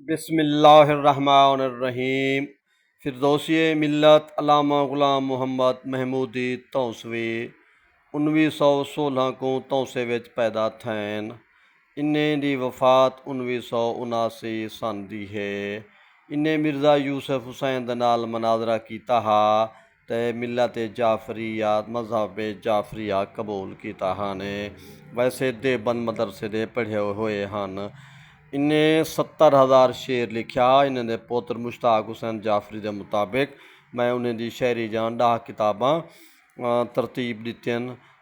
बिस्मिल्लाहिर्रहमानिर्रहीम। फिरदौसी मिल्लत अल्लामा गुलाम मुहम्मद महमूदी तौसवी 1916 को तौसे विच पैदा थैन। इन्हें दी वफ़ात 1979 सन दी है। इन्हें मिर्ज़ा यूसुफ हुसैन दे नाल मनाजरा कीता हा ते मिल्लत जाफरिया मज़हब जाफरिया कबूल कीता हाने। वैसे देवबंद मदरसे दे पढ़े होए हन। इन्हें 70,000 शेर लिखा। इन्हें दे पुत्र मुश्ताक हुसैन जाफरी के मुताबिक मैं उन्हें दी शहरी जान 10 किताबां तरतीब दित्तियां।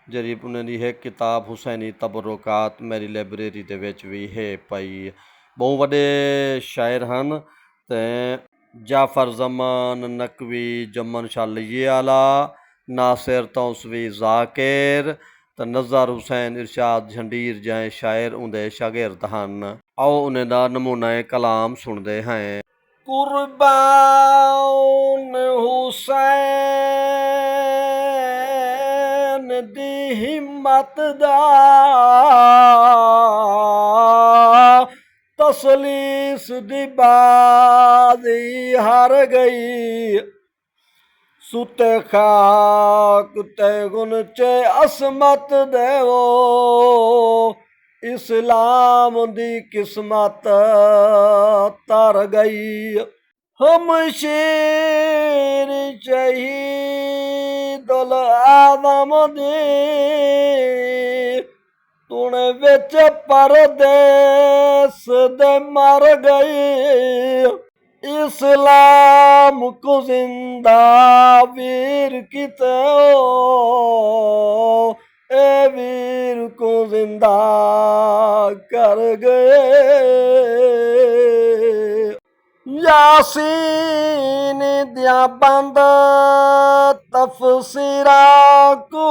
जरी उन्हें दी एक किताब हुसैनी तबरुकात मेरी लाइब्रेरी दे विच भी है पई। बहुत वड्डे शायर हन ते जाफर जमान नकवी जमन शाह लिये आला नासिर तौसवी जाकिर ते नज़र हुसैन इरशाद झंडीर जैसे शायर उनके शागिर्द हन। आओ उन्हें दा नमूना कलाम सुनते हैं। कुर्बान हुसैन दी हिम्मत दा तसलीस दी बाजी हार गई। सुते खाक ते गुनचे असमत देवो इस्लाम दी किस्मत तर गई। हम शेर शहीदुल आज़म दी तुने विच परदेस दे मर गई। इस्लाम को जिंदा वीर किते ए वीर को जिंदा कर गए। यासीन दिया बंद तफसीरा को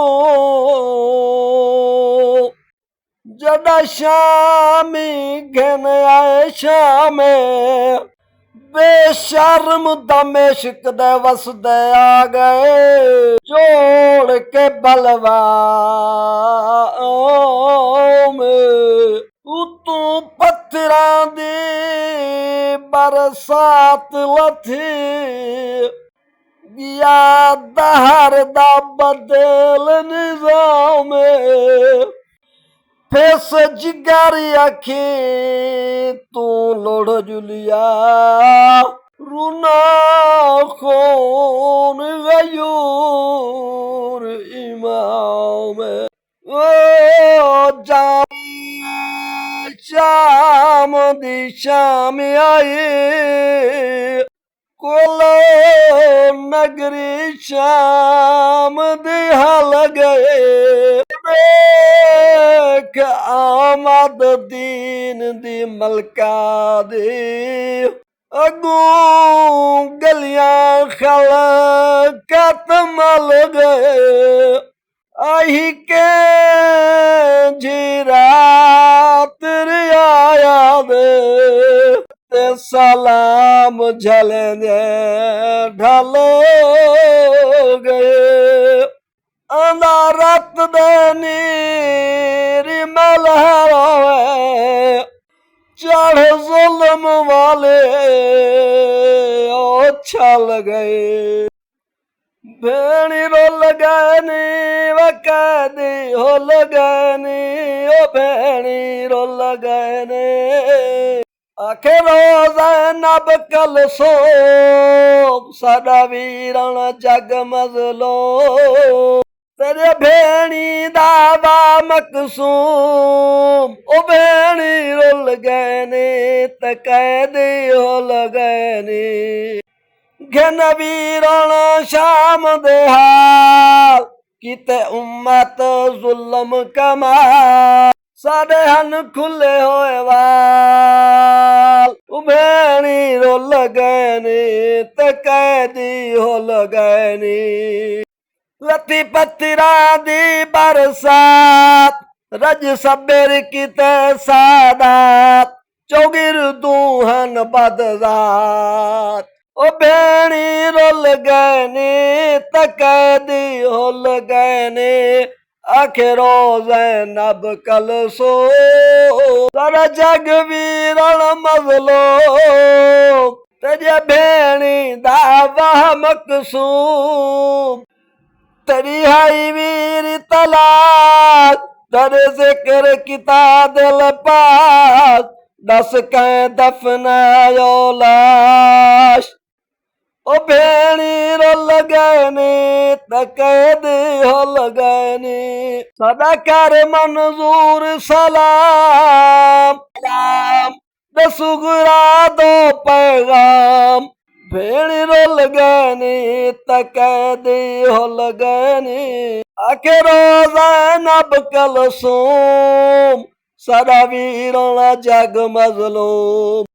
जदा शामी घन आए शामे बेशर्म दमिश्क दे वसदे आ गए। जोड़ के बलवा उतू पत्थरा दी बरसात लथी या दहर दा बदल निजाम फेस जिगारी आखी तू लोड़ जुलिया रुना खून गयूर इमाम ओ शाम दी शाम आई कोलो नगरी शाम दी हल गए। आमद दीन दी मलका दी अगू गलियां खलकत मल गए। आई के जीरात रियाया दे ते सलाम झले दे ढल गए। आंदा रत दे नीरी मलहरोए चढ़ जुल्म वाले ओ छल गए। भेणी रोल गैनी वकैदी होल गैनी ओ भेणी रोल गैनी आखे रोज़ैनब कल सो साडा वीरण जग मजलो तेरे भेणी दावा मकसूम ओ भेणी रोल गैनी ते कैदी होल गैनी। घन वीरण शाम दे हाल किते उम्मत जुल्म कमाल साडे हन खुले होए वाल भेणी रोल गैनी ते कैदी होल गैनी। लती पत्थरा दी बरसात रज सबेर किते सादात चौगिर दूहन बदजात ओ भेणी रोल गैनी ते कैदी होल गैनी आखिरो ज़ैनब कलसो सारा जग वीरण मज़लो तेरे भेणी दावा मकसूम तेरी हाई वीर तलाश तेरे जिक्र किता दिल पास दस कै दफनायो लाश ओ भेणी रुल गए ने त कैद हुल गए ने सदा कर मंजूर सलाम सलाम दसुगरा दो पैगाम भेणी रुल गए ने त कैद हुल गए ने आखिरो ज़ैनब कलसूम सदा वीरण जग मज़लूम